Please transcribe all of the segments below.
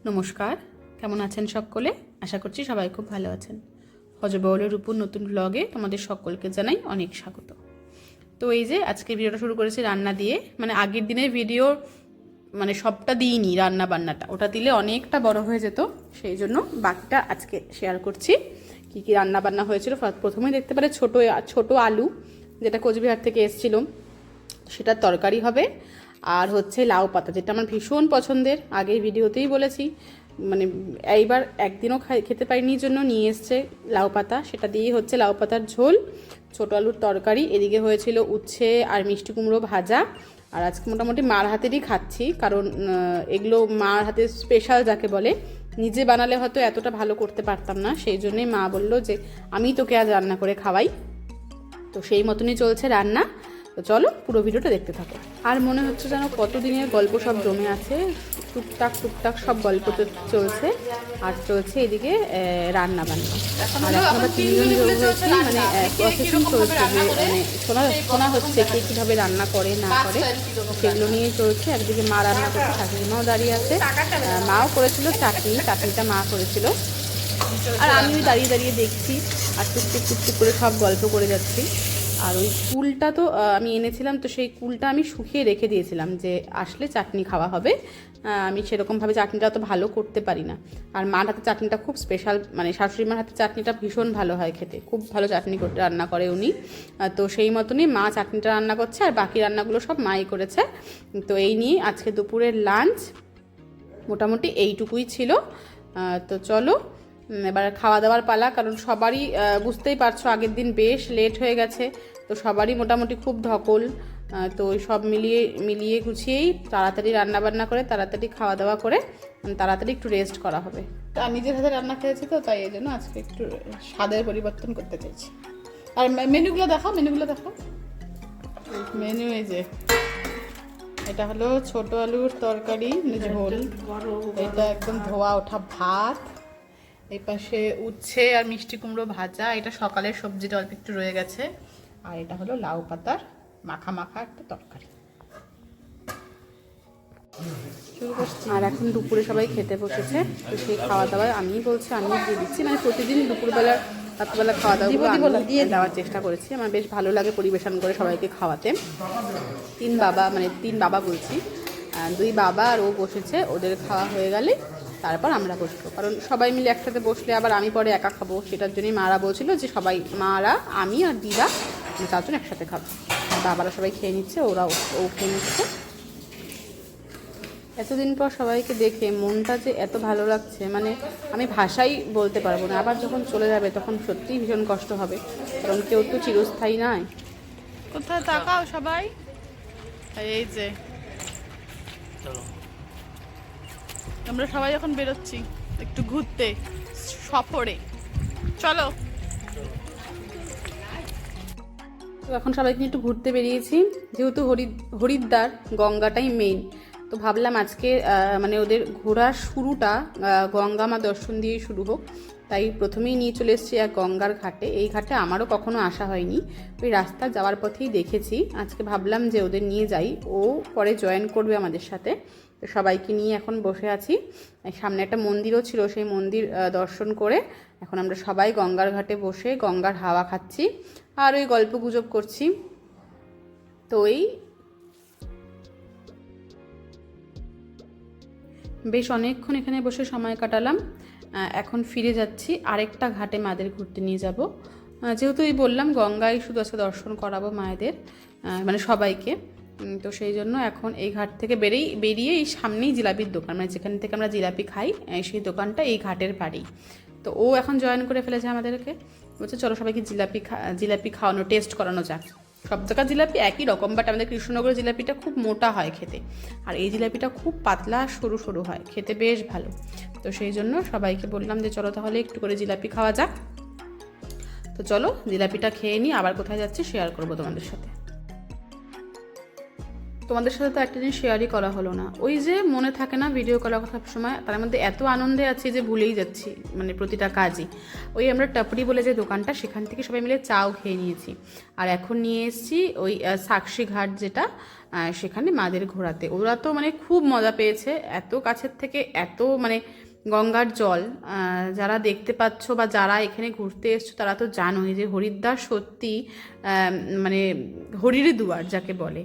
নমস্কার, কেমন আছেন সকলে? আশা করছি সবাই খুব ভালো আছেন। হজবরলের উপর নতুন ব্লগে তোমাদের সকলকে জানাই অনেক স্বাগত। তো এই যে আজকে ভিডিওটা শুরু করেছি রান্না দিয়ে, মানে আগের দিনের ভিডিও মানে সবটা দিইনি, রান্না বান্নাটা ওটা দিলে অনেকটা বড় হয়ে যেত, সেই জন্য বাকিটা আজকে শেয়ার করছি। কি কি রান্না বান্না হয়েছিল প্রথমেই দেখতে পারে ছোট আলু, যেটা কোচবিহার থেকে এসেছিল, সেটার তরকারি হবে। আর হচ্ছে লাউ পাতা, যেটা আমার ভীষণ পছন্দের, আগের ভিডিওতেই বলেছি। মানে এইবার একদিনও খেতে পারিনি জন্য নিয়ে এসছে লাউ পাতা, সেটা দিয়েই হচ্ছে লাউ পাতার ঝোল, ছোটো আলুর তরকারি। এদিকে হয়েছিল উচ্ছে আর মিষ্টি কুমড়ো ভাজা। আর আজকে মোটামুটি মার হাতেরই খাচ্ছি, কারণ এগুলো মার হাতের স্পেশাল যাকে বলে। নিজে বানালে হয়তো এতটা ভালো করতে পারতাম না, সেই জন্যই মা বললো যে আমি তোকে আজ রান্না করে খাওয়াই। তো সেই মতনই চলছে রান্না। তো চলো পুরো ভিডিওটা দেখতে থাকো। আর মনে হচ্ছে যেন কতদিনের গল্প সব জমে আছে, টুকটাক সব গল্প চলছে। আর চলছে এদিকে রান্না বান্না। আর এখন আবার তিনজন যোগ হয়েছি, মানে প্রসেসিং চলছে, যে মানে শোনা হচ্ছে কে কীভাবে রান্না করে না করে, সেগুলো নিয়েই চলছে। একদিকে মা রান্না করছে, শাশুড়ি মাও দাঁড়িয়ে আছে। মাও করেছিল চাটনিটা মা করেছিল, আর আমি ওই দাঁড়িয়ে দাঁড়িয়ে দেখছি আর টুকটুক করে সব গল্প করে যাচ্ছি। আর ওই কুলটা তো আমি এনেছিলাম, তো সেই কুলটা আমি শুকিয়ে রেখে দিয়েছিলাম যে আসলে চাটনি খাওয়া হবে। আমি সেরকমভাবে চাটনিটা অত ভালো করতে পারি না। আর মার হাতে চাটনিটা খুব স্পেশাল, মানে শাশুড়ি মার হাতে চাটনিটা ভীষণ ভালো হয় খেতে, খুব ভালো চাটনি করতে রান্না করে উনি। তো সেই মতনই মা চাটনিটা রান্না করছে, আর বাকি রান্নাগুলো সব মাই করেছে। তো এই নিয়ে আজকে দুপুরের লাঞ্চ মোটামুটি এইটুকুই ছিল। তো চলো এবার খাওয়া দাওয়ার পালা, কারণ সবারই বুঝতেই পারছো আগের দিন বেশ লেট হয়ে গেছে, তো সবারই মোটামুটি খুব ধকল। তো ওই সব মিলিয়ে গুছিয়েই তাড়াতাড়ি রান্নাবান্না করে তাড়াতাড়ি খাওয়া দাওয়া করে তাড়াতাড়ি একটু রেস্ট করা হবে। আর নিজের হাতে রান্না খেয়েছি, তো তাই এই জন্য আজকে একটু স্বাদের পরিবর্তন করতে চাইছি। আর মেনুগুলো দেখো মেনু এই যে, এটা হলো ছোট আলুর তরকারি ঝোল, এটা একদম ধোয়া ওঠা ভাত, এই পাশে উচ্ছে আর মিষ্টি কুমড়ো ভাজা, এটা সকালের সবজিটা অল্প একটু রয়ে গেছে, আর এটা হলো লাউ পাতার মাখা একটা তরকারি। আর এখন দুপুরে সবাই খেতে বসেছে, তো সেই খাওয়া দাওয়ায় আমি দিয়ে দিচ্ছি, মানে প্রতিদিন দুপুরবেলা রাত্রবেলা খাওয়া দাওয়া দিয়ে দেওয়ার চেষ্টা করেছি। আমার বেশ ভালো লাগে পরিবেশন করে সবাইকে খাওয়াতে। তিন বাবা বলছি, দুই বাবা আর ও বসেছে, ওদের খাওয়া হয়ে গেলে তারপর আমরা বসবো, কারণ সবাই মিলে একসাথে বসলে আবার আমি পরে একা খাবো, সেটার জন্যই মারা বলছিল যে সবাই মারা আমি আর দিদা চারজন একসাথে খাবো। বাবারা সবাই খেয়ে নিচ্ছে, ও খেয়ে নিচ্ছে। এতদিন পর সবাইকে দেখে মনটা যে এত ভালো লাগছে, মানে আমি ভাষাই বলতে পারবো না। আবার যখন চলে যাবে তখন সত্যিই ভীষণ কষ্ট হবে, কারণ কেউ তো চিরস্থায়ী নয়। কোথায় তাকাও সবাই, এই যে আমরা সবাই এখন বেরোচ্ছি একটু ঘুরতে সফরে, চলো। তো এখন সবাইকে নিয়ে একটু ঘুরতে বেরিয়েছি, যেহেতু হরিদ্বার গঙ্গাটাই মেইন, তো ভাবলাম আজকে মানে ওদের ঘোরার শুরুটা গঙ্গা মা দর্শন দিয়েই শুরু হোক। তাই প্রথমেই নিয়ে চলে এসেছি এক গঙ্গার ঘাটে। এই ঘাটে আমারও কখনো আসা হয়নি, ওই রাস্তা যাওয়ার পথেই দেখেছি। আজকে ভাবলাম যে ওদের নিয়ে যাই, ও পরে জয়েন করবে আমাদের সাথে। তো সবাইকে নিয়ে এখন বসে আছি, সামনে একটা মন্দিরও ছিল, সেই মন্দির দর্শন করে এখন আমরা সবাই গঙ্গার ঘাটে বসে গঙ্গার হাওয়া খাচ্ছি আর ওই গল্প গুজব করছি। তো এই বেশ অনেকক্ষণ এখানে বসে সময় কাটালাম। এখন ফিরে যাচ্ছি, আরেকটা ঘাটে মাদের ঘুরতে নিয়ে যাব। যেহেতু এই বললাম গঙ্গায় শুধু আজকে দর্শন করাবো মায়েদের, মানে সবাইকে, তো সেই জন্য এখন এই ঘাট থেকে বেরিয়ে এই সামনেই জিলাপির দোকান, মানে যেখান থেকে আমরা জিলাপি খাই, সেই দোকানটা এই ঘাটের পাড়েই। তো ও এখন জয়েন করে ফেলেছে আমাদেরকে, বলছে চলো সবাইকে জিলাপি খাওয়ানো, টেস্ট করানো যাক। সব জায়গার জিলাপি একই রকম, বাট আমাদের কৃষ্ণনগরের জিলাপিটা খুব মোটা হয় খেতে, আর এই জিলাপিটা খুব পাতলা সরু হয়, খেতে বেশ ভালো। তো সেই জন্য সবাইকে বললাম যে চলো তাহলে একটু করে জিলাপি খাওয়া যাক। তো চলো জিলাপিটা খেয়ে নিই, আবার কোথায় যাচ্ছি শেয়ার করবো তোমাদের সাথে। তোমাদের সাথে তো একটা জিনিস শেয়ারই করা হলো না, ওই যে মনে থাকে না ভিডিও করার কথা সময়, তার মধ্যে এত আনন্দে আছি যে ভুলেই যাচ্ছি মানে প্রতিটা কাজই। ওই আমরা টাপড়ি বলে যে দোকানটা, সেখান থেকে সবাই মিলে চাও খেয়ে নিয়েছি। আর এখন নিয়ে এসেছি ওই সাক্ষী ঘাট, যেটা সেখানে মাদের ঘোরাতে। ওরা তো মানে খুব মজা পেয়েছে, এত কাছের থেকে এত মানে গঙ্গার জল যারা দেখতে পাচ্ছ বা যারা এখানে ঘুরতে এসছো তারা তো জানোই যে হরিদ্বার সত্যি মানে হরির দুয়ার যাকে বলে।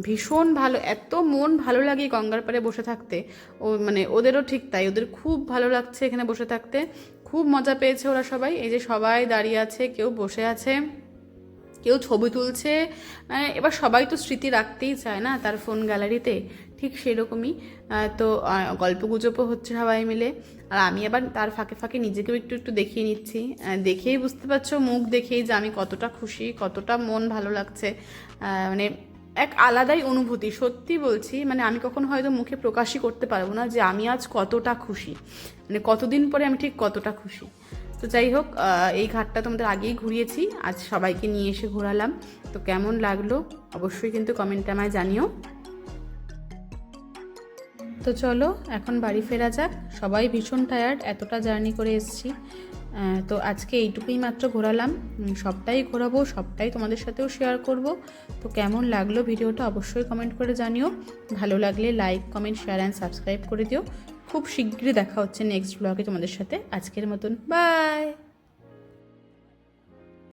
ভীষণ ভালো, এত মন ভালো লাগে গঙ্গার পাড়ে বসে থাকতে। ও মানে ওদেরও ঠিক তাই, ওদের খুব ভালো লাগছে এখানে বসে থাকতে, খুব মজা পেয়েছে ওরা সবাই। এই যে সবাই দাঁড়িয়ে আছে, কেউ বসে আছে, কেউ ছবি তুলছে। এবার সবাই তো স্মৃতি রাখতেই চায় না তার ফোন গ্যালারিতে, ঠিক সেরকমই। তো গল্পগুজবও হচ্ছে সবাই মিলে, আর আমি আবার তার ফাঁকে ফাঁকে নিজেকেও একটু একটু দেখিয়ে নিচ্ছি। দেখেই বুঝতে পারছো, মুখ দেখেই যে আমি কতটা খুশি, কতটা মন ভালো লাগছে। মানে এক আলাদাই অনুভূতি, সত্যি বলছি। মানে আমি কখনো হয়তো মুখে প্রকাশই করতে পারবো না যে আমি আজ কতটা খুশি, মানে কতদিন পরে আমি ঠিক কতটা খুশি। তো যাই হোক, এই ঘাটটা তোমাদের আগেই ঘুরিয়েছি, আজ সবাইকে নিয়ে এসে ঘোরালাম। তো কেমন লাগলো অবশ্যই কিন্তু কমেন্টে আমায় জানিও। তো চলো এখন বাড়ি ফেরা যাক, সবাই ভীষণ টায়ার্ড, এতটা জার্নি করে এসেছি। তো আজকে এইটুকুই মাত্র ঘোরালাম, সবটাই ঘোরাবো, সবটাই তোমাদের সাথেও শেয়ার করব। তো কেমন লাগলো ভিডিওটা অবশ্যই কমেন্ট করে জানিও। ভালো লাগলে like, comment, share and subscribe করে দিও। খুব শীঘ্রই দেখা হচ্ছে নেক্সট ব্লগে তোমাদের সাথে। আজকের মতন বাই।